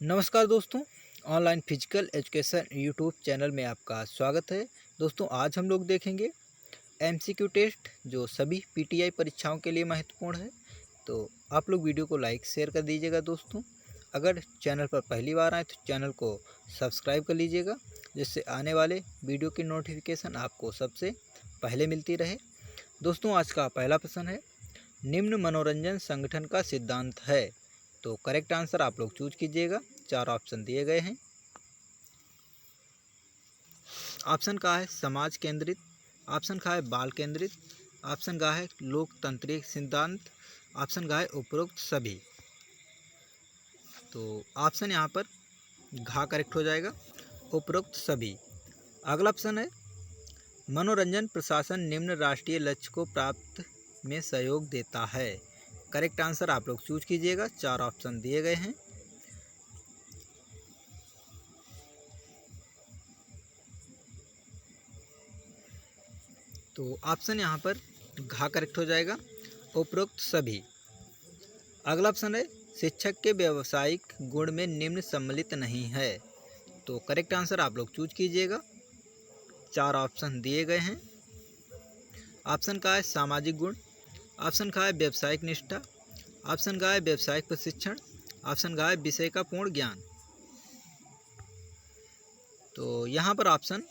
नमस्कार दोस्तों, online physical education YouTube channel में आपका स्वागत है। दोस्तों आज हम लोग देखेंगे एमसीक्यू टेस्ट जो सभी पीटीआई परीक्षाओं के लिए महत्वपूर्ण है। तो आप लोग वीडियो को लाइक शेयर कर दीजिएगा दोस्तों। अगर चैनल पर पहली बार आए तो चैनल को सब्सक्राइब कर लीजिएगा, जिससे आने वाले वीडियो की नोटिफिकेशन आपको सबसे पहले मिलती रहे। दोस्तों आज का पहला प्रश्न है, निम्न मनोरंजन संगठन का सिद्धांत है। तो करेक्ट आंसर आप लोग चूज कीजिएगा। 4 ऑप्शन दिए गए हैं। ऑप्शन का है समाज केंद्रित, ऑप्शन का है बाल केंद्रित, ऑप्शन का है लोकतांत्रिक सिद्धांत, ऑप्शन का है उपरोक्त सभी। तो ऑप्शन यहाँ पर घा करेक्ट हो जाएगा, उपरोक्त सभी। अगला ऑप्शन है मनोरंजन प्रशासन निम्न राष्ट्रीय लक्ष्य को प्राप्त में सहयोग देता है। करेक्ट आंसर आप लोग चूज कीजिएगा। 4 ऑप्शन दिए गए हैं। तो ऑप्शन यहाँ पर घा करेक्ट हो जाएगा, उपरोक्त सभी। अगला ऑप्शन है शिक्षक के व्यावसायिक गुण में निम्न सम्मिलित नहीं है। तो करेक्ट आंसर आप लोग चूज कीजिएगा। 4 ऑप्शन दिए गए हैं। ऑप्शन का है सामाजिक गुण, ऑप्शन का है व्यावसायिक निष्ठा, ऑप्शन का है व्यावसायिक प्रशिक्षण, ऑप्शन का है विषय का पूर्ण ज्ञान। तो यहाँ पर ऑप्शन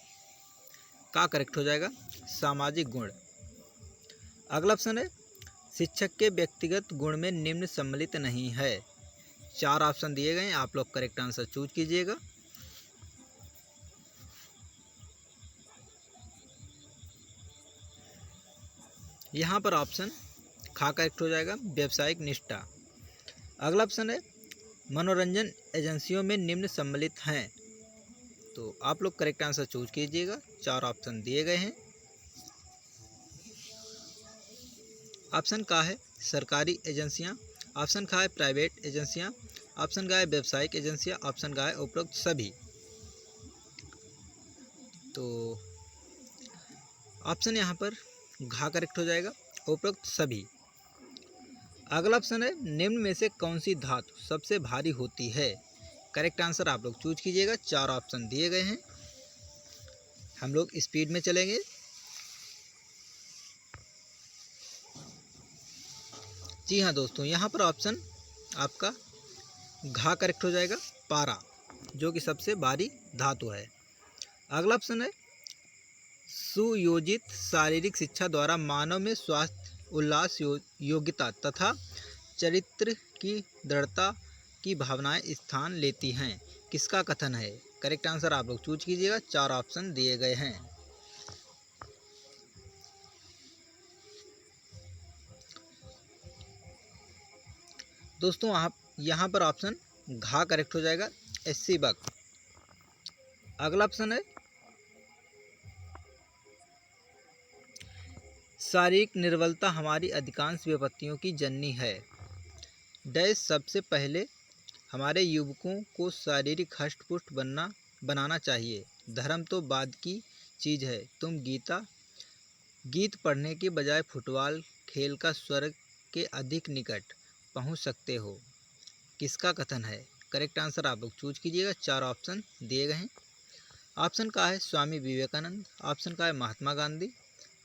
का करेक्ट हो जाएगा, सामाजिक गुण। अगला ऑप्शन है शिक्षक के व्यक्तिगत गुण में निम्न सम्मिलित नहीं है। 4 ऑप्शन दिए गए हैं, आप लोग करेक्ट आंसर चूज कीजिएगा। यहाँ पर ऑप्शन खा करेक्ट हो जाएगा, व्यावसायिक निष्ठा। अगला ऑप्शन है मनोरंजन एजेंसियों में निम्न सम्मिलित हैं। तो आप लोग करेक्ट आंसर चूज कीजिएगा। 4 ऑप्शन दिए गए हैं। ऑप्शन का है सरकारी एजेंसियां, ऑप्शन का है प्राइवेट एजेंसियां, ऑप्शन का है व्यावसायिक एजेंसियां, ऑप्शन का है उपरोक्त सभी। तो ऑप्शन यहाँ पर घा करेक्ट हो जाएगा, उपरोक्त सभी। अगला ऑप्शन है निम्न में से कौन सी धातु सबसे भारी होती है। करेक्ट आंसर आप लोग चूज कीजिएगा। 4 ऑप्शन दिए गए हैं। हम लोग स्पीड में चलेंगे। जी हाँ दोस्तों, यहाँ पर ऑप्शन आपका घा करेक्ट हो जाएगा, पारा, जो कि सबसे भारी धातु है। अगला ऑप्शन है सुयोजित शारीरिक शिक्षा द्वारा मानव में स्वास्थ्य, उल्लास, योग्यता तथा चरित्र की दृढ़ता की भावनाएं स्थान लेती हैं। किसका कथन है। करेक्ट आंसर आप लोग चूज कीजिएगा। 4 ऑप्शन दिए गए हैं। दोस्तों आप यहाँ पर ऑप्शन घा करेक्ट हो जाएगा, एससी बक। अगला ऑप्शन है शारीरिक निर्बलता हमारी अधिकांश विपत्तियों की जननी है। डैश सबसे पहले हमारे युवकों को शारीरिक हष्ट-पुष्ट बनाना चाहिए। धर्म तो बाद की चीज़ है। तुम गीत पढ़ने के बजाय फुटबॉल खेल का स्वर्ग के अधिक निकट पहुंच सकते हो। किसका कथन है। करेक्ट आंसर आप लोग चूज कीजिएगा। 4 ऑप्शन दिए गए हैं। ऑप्शन का है स्वामी विवेकानंद, ऑप्शन का है महात्मा गांधी,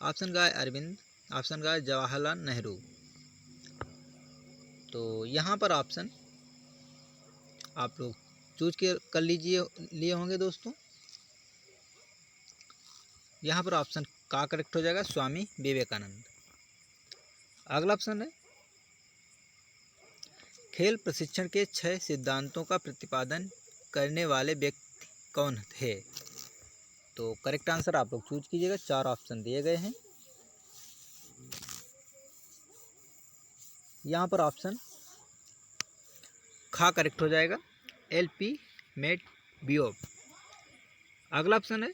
ऑप्शन का है अरविंद, ऑप्शन का है जवाहरलाल नेहरू। तो यहाँ पर ऑप्शन आप लोग चूज कर लिए होंगे दोस्तों। यहाँ पर ऑप्शन का करेक्ट हो जाएगा, स्वामी विवेकानंद। अगला ऑप्शन है खेल प्रशिक्षण के 6 सिद्धांतों का प्रतिपादन करने वाले व्यक्ति कौन थे। तो करेक्ट आंसर आप लोग चूज कीजिएगा। 4 ऑप्शन दिए गए हैं। यहाँ पर ऑप्शन खा करेक्ट हो जाएगा, एलपी मेटबियोव। अगला ऑप्शन है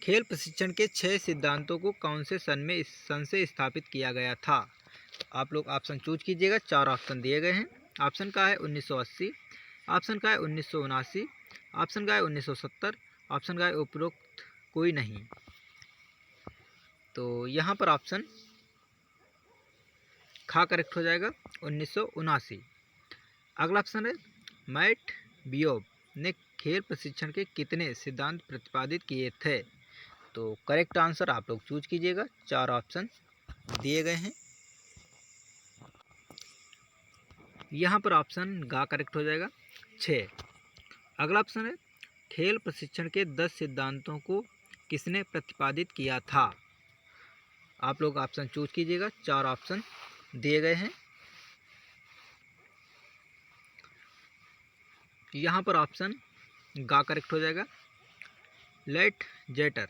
खेल प्रशिक्षण के 6 सिद्धांतों को कौन से सन से स्थापित किया गया था। आप लोग ऑप्शन चूज कीजिएगा। 4 ऑप्शन दिए गए हैं। ऑप्शन का है 1980, ऑप्शन का है 1979, ऑप्शन का है 1970, ऑप्शन का है उपरोक्त कोई नहीं। तो यहाँ पर ऑप्शन खा करेक्ट हो जाएगा, 1979। अगला ऑप्शन है मैट बियोब ने खेल प्रशिक्षण के कितने सिद्धांत प्रतिपादित किए थे? तो करेक्ट आंसर आप लोग चूज कीजिएगा। 4 ऑप्शन दिए गए हैं। यहाँ पर ऑप्शन गा करेक्ट हो जाएगा 6। अगला ऑप्शन है खेल प्रशिक्षण के 10 सिद्धांतों को किसने प्रतिपादित किया था? आप लोग ऑप्शन चूज कीजिएगा। 4 ऑप्शन दिए गए हैं। यहाँ पर ऑप्शन गा करेक्ट हो जाएगा लेट जेटर।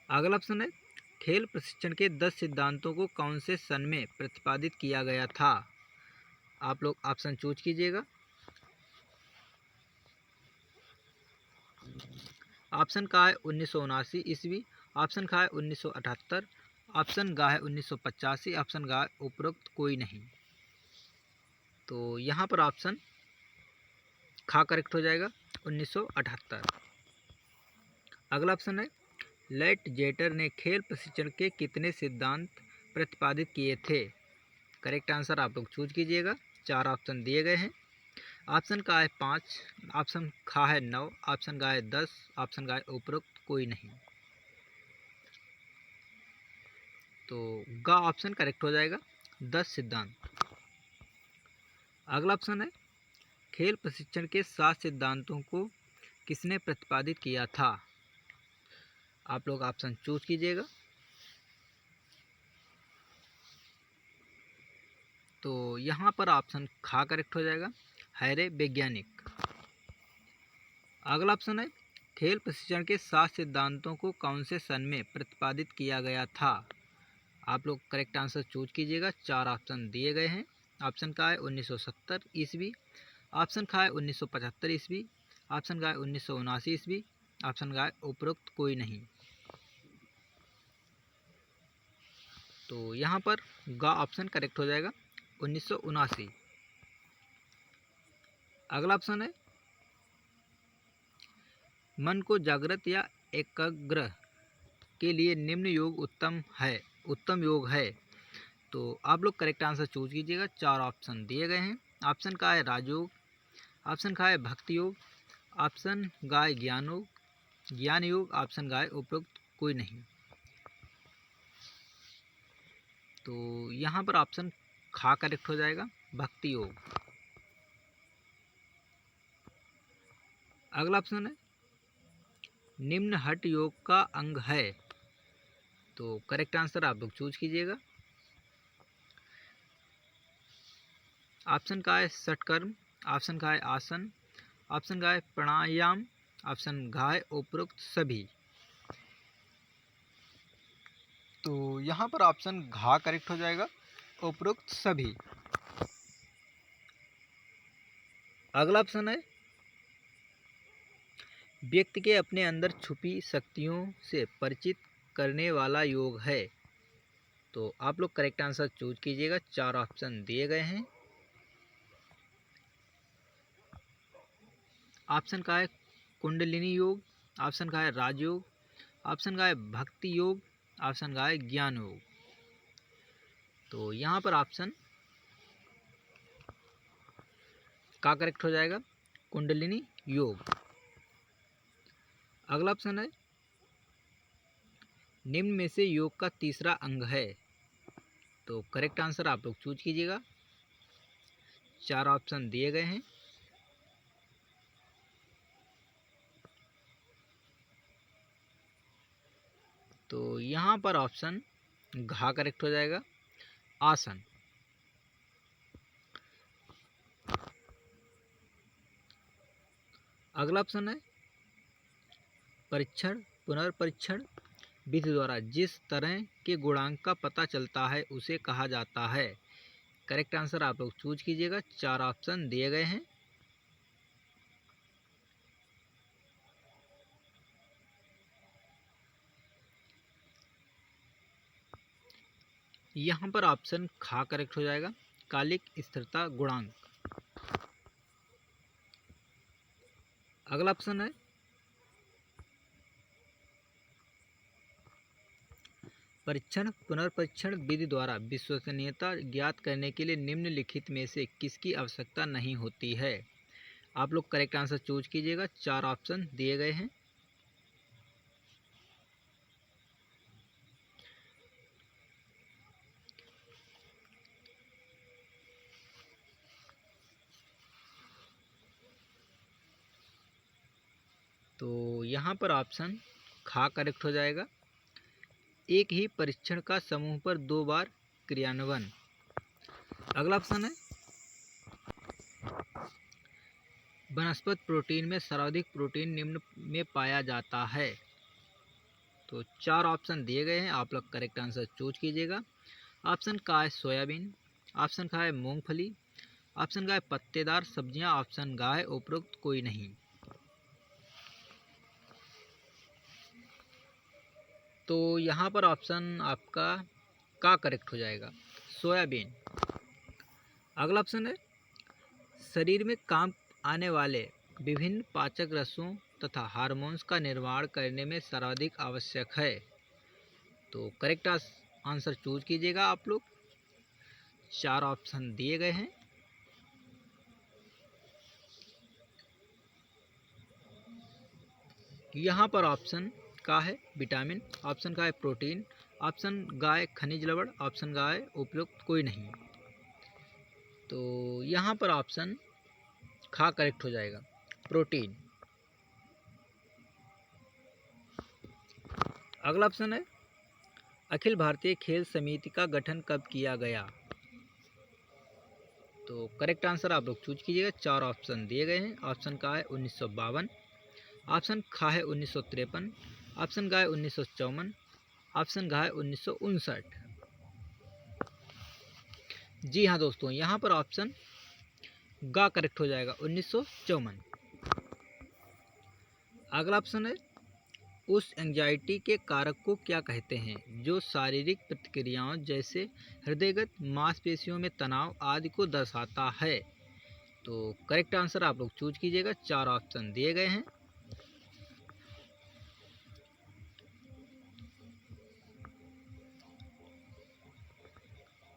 अगला ऑप्शन है खेल प्रशिक्षण के 10 सिद्धांतों को कौन से सन में प्रतिपादित किया गया था? आप लोग ऑप्शन चूज कीजिएगा। ऑप्शन का है 1979 ईस्वी, ऑप्शन का है 1978, ऑप्शन गा है 1985, ऑप्शन गा है उपरोक्त कोई नहीं। तो यहाँ पर ऑप्शन खा करेक्ट हो जाएगा 1978। अगला ऑप्शन है लेट जेटर ने खेल प्रशिक्षण के कितने सिद्धांत प्रतिपादित किए थे? करेक्ट आंसर आप लोग चूज कीजिएगा। 4 ऑप्शन दिए गए हैं। ऑप्शन का है 5, ऑप्शन खा है 9, ऑप्शन गा है 10, ऑप्शन गा है उपरोक्त कोई नहीं। तो गा ऑप्शन करेक्ट हो जाएगा 10 सिद्धांत। अगला ऑप्शन है खेल प्रशिक्षण के 7 सिद्धांतों को किसने प्रतिपादित किया था? आप लोग ऑप्शन चूज कीजिएगा। तो यहाँ पर ऑप्शन खा करेक्ट हो जाएगा हैरे वैज्ञानिक। अगला ऑप्शन है खेल प्रशिक्षण के 7 सिद्धांतों को कौन से सन में प्रतिपादित किया गया था? आप लोग करेक्ट आंसर चूज कीजिएगा। 4 ऑप्शन दिए गए हैं। ऑप्शन का है 1970 ईस्वी, ऑप्शन का है 1975 ईस्वी, ऑप्शन का है 1979 ईस्वी, ऑप्शन का है उपरोक्त कोई नहीं। तो यहाँ पर गा ऑप्शन करेक्ट हो जाएगा 1979। अगला ऑप्शन है मन को जागृत या एकाग्र के लिए निम्न योग उत्तम योग है। तो आप लोग करेक्ट आंसर चूज कीजिएगा। 4 ऑप्शन दिए गए हैं। ऑप्शन का है राजयोग, ऑप्शन का है भक्ति योग, ऑप्शन गा है ज्ञान योग, ऑप्शन गा है उपरोक्त कोई नहीं। तो यहाँ पर ऑप्शन खा करेक्ट हो जाएगा भक्ति योग। अगला ऑप्शन है निम्न हठ योग का अंग है। तो करेक्ट आंसर आप लोग चूज कीजिएगा। ऑप्शन का है षटकर्म, ऑप्शन का है आसन, ऑप्शन का है प्राणायाम, ऑप्शन घा है उपरोक्त सभी। तो यहाँ पर ऑप्शन घा करेक्ट हो जाएगा उपरोक्त सभी। अगला ऑप्शन है व्यक्ति के अपने अंदर छुपी शक्तियों से परिचित करने वाला योग है। तो आप लोग करेक्ट आंसर चूज कीजिएगा। 4 ऑप्शन दिए गए हैं। ऑप्शन का है कुंडलिनी योग, ऑप्शन का है राजयोग, ऑप्शन का है भक्ति योग, ऑप्शन का है ज्ञान योग। तो यहाँ पर ऑप्शन का करेक्ट हो जाएगा कुंडलिनी योग। अगला ऑप्शन है निम्न में से योग का तीसरा अंग है। तो करेक्ट आंसर आप लोग चूज कीजिएगा। 4 ऑप्शन दिए गए हैं। तो यहाँ पर ऑप्शन घा करेक्ट हो जाएगा आसन। अगला ऑप्शन है परीक्षण पुनर्परीक्षण विधि द्वारा जिस तरह के गुणांक का पता चलता है उसे कहा जाता है। करेक्ट आंसर आप लोग चूज कीजिएगा। 4 ऑप्शन दिए गए हैं। यहाँ पर ऑप्शन खा करेक्ट हो जाएगा कालिक स्थिरता गुणांक। अगला ऑप्शन है परीक्षण पुनर्परीक्षण विधि द्वारा विश्वसनीयता ज्ञात करने के लिए निम्नलिखित में से किसकी आवश्यकता नहीं होती है। आप लोग करेक्ट आंसर चूज कीजिएगा। 4 ऑप्शन दिए गए हैं। तो यहाँ पर ऑप्शन खा करेक्ट हो जाएगा। एक ही परीक्षण का समूह पर 2 बार क्रियान्वयन। अगला ऑप्शन है वनस्पति प्रोटीन में सर्वाधिक प्रोटीन निम्न में पाया जाता है। तो 4 ऑप्शन दिए गए हैं, आप लोग करेक्ट आंसर चूज कीजिएगा। ऑप्शन का है सोयाबीन, ऑप्शन का है मूंगफली, ऑप्शन का है पत्तेदार सब्जियां, ऑप्शन का है उपरोक्त कोई नहीं। तो यहाँ पर ऑप्शन आपका का करेक्ट हो जाएगा, सोयाबीन। अगला ऑप्शन है शरीर में काम आने वाले विभिन्न पाचक रसों तथा हार्मोन्स का निर्माण करने में सर्वाधिक आवश्यक है। तो करेक्ट आंसर चूज कीजिएगा आप लोग। 4 ऑप्शन दिए गए हैं। यहाँ पर ऑप्शन का है विटामिन, ऑप्शन का है प्रोटीन, ऑप्शन का है खनिज लवण, ऑप्शन का है उपयुक्त कोई नहीं। तो यहाँ पर ऑप्शन खा करेक्ट हो जाएगा, प्रोटीन। अगला ऑप्शन है अखिल भारतीय खेल समिति का गठन कब किया गया। तो करेक्ट आंसर आप लोग चूज कीजिएगा। 4 ऑप्शन दिए गए हैं। ऑप्शन का है 1952, ऑप्शन खा है 1953, ऑप्शन का है 1954, ऑप्शन का है 1959। जी हाँ दोस्तों, यहाँ पर ऑप्शन गा करेक्ट हो जाएगा, 1954। अगला ऑप्शन है उस एंजाइटी के कारक को क्या कहते हैं जो शारीरिक प्रतिक्रियाओं जैसे हृदयगत मांसपेशियों में तनाव आदि को दर्शाता है। तो करेक्ट आंसर आप लोग चूज कीजिएगा। 4 ऑप्शन दिए गए हैं।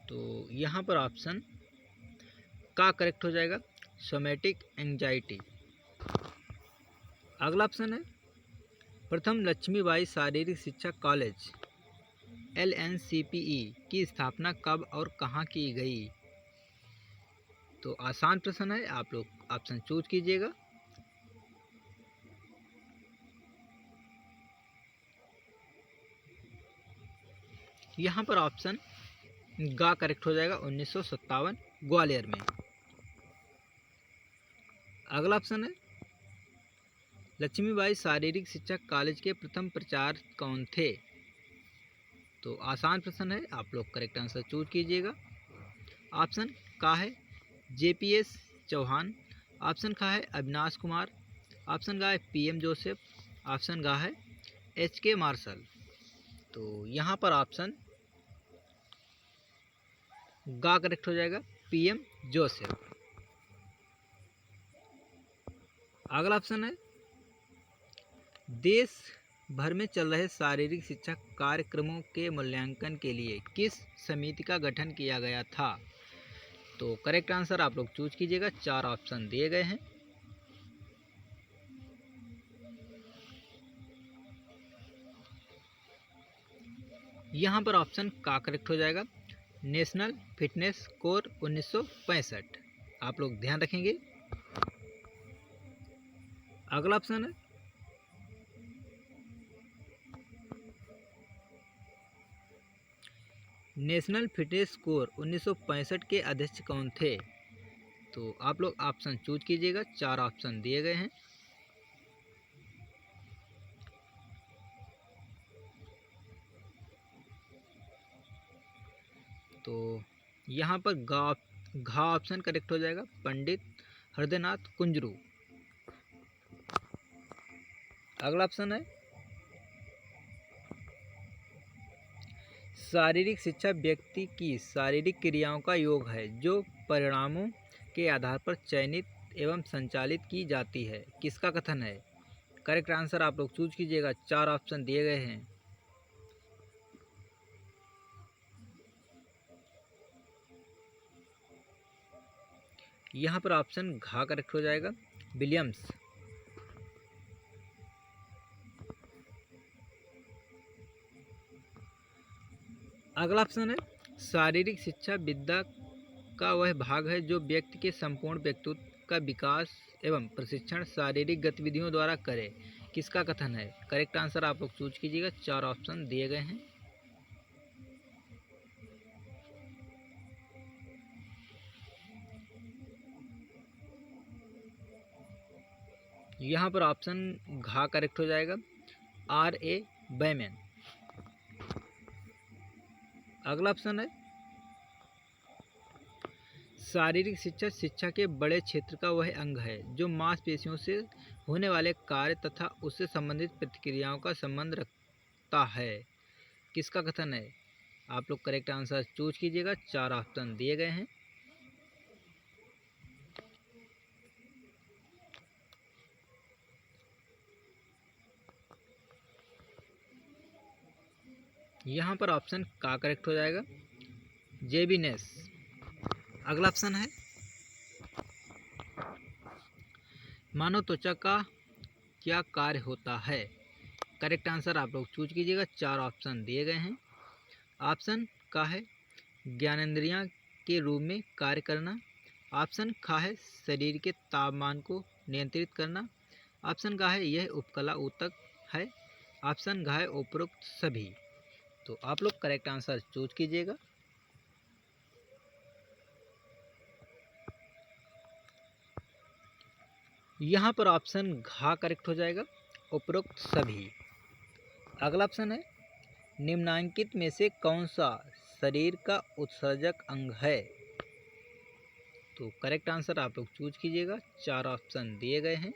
तो यहाँ पर ऑप्शन का करेक्ट हो जाएगा, सोमैटिक एंजाइटी। अगला ऑप्शन है प्रथम लक्ष्मीबाई शारीरिक शिक्षा कॉलेज LNCPE की स्थापना कब और कहाँ की गई। तो आसान प्रश्न है, आप लोग ऑप्शन चूज कीजिएगा। यहाँ पर ऑप्शन गा करेक्ट हो जाएगा, 1957 ग्वालियर में। अगला ऑप्शन है लक्ष्मीबाई शारीरिक शिक्षा कॉलेज के प्रथम प्राचार्य कौन थे। तो आसान प्रश्न है, आप लोग करेक्ट आंसर चूज कीजिएगा। ऑप्शन का है JPS चौहान, ऑप्शन का है अविनाश कुमार, ऑप्शन का है PM जोसेफ, ऑप्शन का है HK मार्शल। तो यहाँ पर ऑप्शन गा करेक्ट हो जाएगा, PM जोसेफ। अगला ऑप्शन है देश भर में चल रहे शारीरिक शिक्षा कार्यक्रमों के मूल्यांकन के लिए किस समिति का गठन किया गया था। तो करेक्ट आंसर आप लोग चूज कीजिएगा। 4 ऑप्शन दिए गए हैं। यहाँ पर ऑप्शन का करेक्ट हो जाएगा, नेशनल फिटनेस कोर 1965। आप लोग ध्यान रखेंगे। अगला ऑप्शन है नेशनल फिटनेस कोर 1965 के अध्यक्ष कौन थे। तो आप लोग ऑप्शन चूज कीजिएगा। 4 ऑप्शन दिए गए हैं। तो यहाँ पर घा ऑप्शन करेक्ट हो जाएगा, पंडित हृदयनाथ कुंजरू। अगला ऑप्शन है शारीरिक शिक्षा व्यक्ति की शारीरिक क्रियाओं का योग है जो परिणामों के आधार पर चयनित एवं संचालित की जाती है, किसका कथन है। करेक्ट आंसर आप लोग चूज कीजिएगा। 4 ऑप्शन दिए गए हैं। यहाँ पर ऑप्शन घा करेक्ट हो जाएगा, विलियम्स। अगला ऑप्शन है शारीरिक शिक्षा विद्या का वह भाग है जो व्यक्ति के संपूर्ण व्यक्तित्व का विकास एवं प्रशिक्षण शारीरिक गतिविधियों द्वारा करे। किसका कथन है? करेक्ट आंसर आप लोग चूज कीजिएगा। 4 ऑप्शन दिए गए हैं। यहाँ पर ऑप्शन घ करेक्ट हो जाएगा, R.A. बैमैन। अगला ऑप्शन है शारीरिक शिक्षा शिक्षा के बड़े क्षेत्र का वह अंग है जो मांसपेशियों से होने वाले कार्य तथा उससे संबंधित प्रतिक्रियाओं का संबंध रखता है। किसका कथन है? आप लोग करेक्ट आंसर चूज कीजिएगा। 4 ऑप्शन दिए गए हैं। यहाँ पर ऑप्शन का करेक्ट हो जाएगा, जेबिनेस। अगला ऑप्शन है मानव त्वचा का क्या कार्य होता है? करेक्ट आंसर आप लोग चूज कीजिएगा। 4 ऑप्शन दिए गए हैं। ऑप्शन का है ज्ञानेंद्रियां के रूप में कार्य करना। ऑप्शन खा है शरीर के तापमान को नियंत्रित करना। ऑप्शन का है यह उपकला ऊतक है। ऑप्शन घा है उपरोक्त सभी। तो आप लोग करेक्ट आंसर चूज कीजिएगा। यहाँ पर ऑप्शन घा करेक्ट हो जाएगा, उपरोक्त सभी। अगला ऑप्शन है निम्नांकित में से कौन सा शरीर का उत्सर्जक अंग है? तो करेक्ट आंसर आप लोग चूज कीजिएगा। 4 ऑप्शन दिए गए हैं।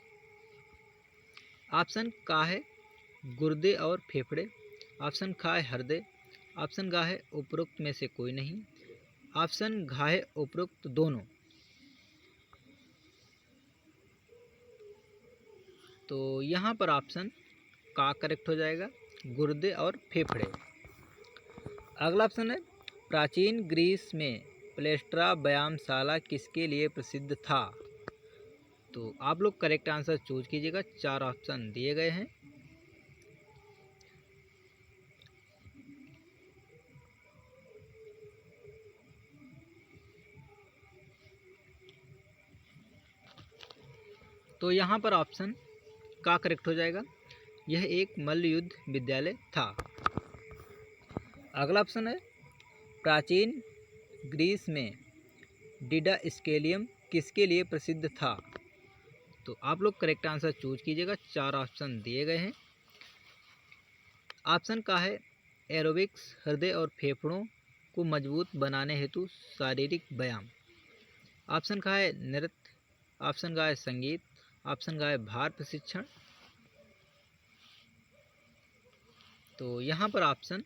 ऑप्शन का है गुर्दे और फेफड़े। ऑप्शन खा है हृदय। ऑप्शन गा है उपरोक्त में से कोई नहीं। ऑप्शन घा है उपरोक्त दोनों। तो यहाँ पर ऑप्शन का करेक्ट हो जाएगा, गुर्दे और फेफड़े। अगला ऑप्शन है प्राचीन ग्रीस में प्लेस्ट्रा व्यायामशाला किसके लिए प्रसिद्ध था? तो आप लोग करेक्ट आंसर चूज कीजिएगा। 4 ऑप्शन दिए गए हैं। तो यहाँ पर ऑप्शन का करेक्ट हो जाएगा, यह एक मल्ल युद्ध विद्यालय था। अगला ऑप्शन है प्राचीन ग्रीस में डिडास्केलियम किसके लिए प्रसिद्ध था? तो आप लोग करेक्ट आंसर चूज कीजिएगा। 4 ऑप्शन दिए गए हैं। ऑप्शन का है एरोबिक्स हृदय और फेफड़ों को मजबूत बनाने हेतु शारीरिक व्यायाम। ऑप्शन का है नृत्य। ऑप्शन का है संगीत। ऑप्शन का है भार प्रशिक्षण। तो यहाँ पर ऑप्शन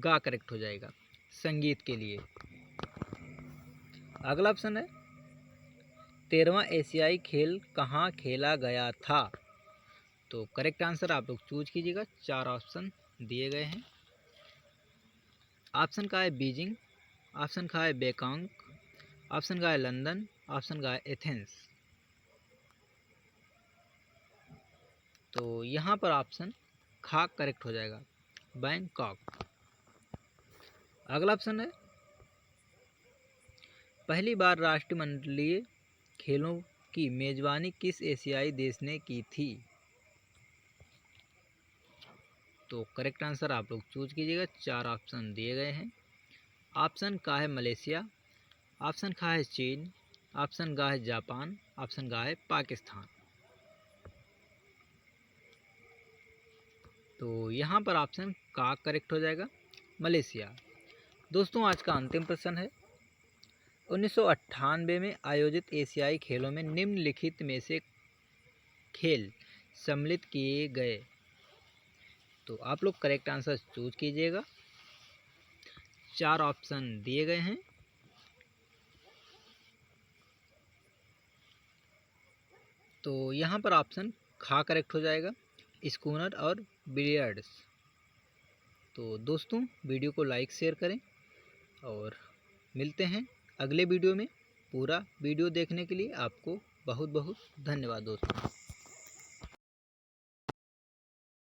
गा करेक्ट हो जाएगा, संगीत के लिए। अगला ऑप्शन है 13वां एशियाई खेल कहाँ खेला गया था? तो करेक्ट आंसर आप लोग चूज कीजिएगा। 4 ऑप्शन दिए गए हैं। ऑप्शन का है बीजिंग। ऑप्शन का है बैंकॉक। ऑप्शन का है लंदन। ऑप्शन का है एथेंस। तो यहाँ पर ऑप्शन खा करेक्ट हो जाएगा, बैंकॉक। अगला ऑप्शन है पहली बार राष्ट्रमंडलीय खेलों की मेजबानी किस एशियाई देश ने की थी? तो करेक्ट आंसर आप लोग चूज कीजिएगा। 4 ऑप्शन दिए गए हैं। ऑप्शन का है मलेशिया। ऑप्शन का है चीन। ऑप्शन गा है जापान। ऑप्शन गा है पाकिस्तान। तो यहाँ पर ऑप्शन का करेक्ट हो जाएगा, मलेशिया। दोस्तों आज का अंतिम प्रश्न है 1998 में आयोजित एशियाई खेलों में निम्नलिखित में से खेल सम्मिलित किए गए। तो आप लोग करेक्ट आंसर चूज कीजिएगा। 4 ऑप्शन दिए गए हैं। तो यहाँ पर ऑप्शन खा करेक्ट हो जाएगा, स्कूनर और बिलियर्ड्स। तो दोस्तों वीडियो को लाइक शेयर करें और मिलते हैं अगले वीडियो में। पूरा वीडियो देखने के लिए आपको बहुत बहुत धन्यवाद दोस्तों।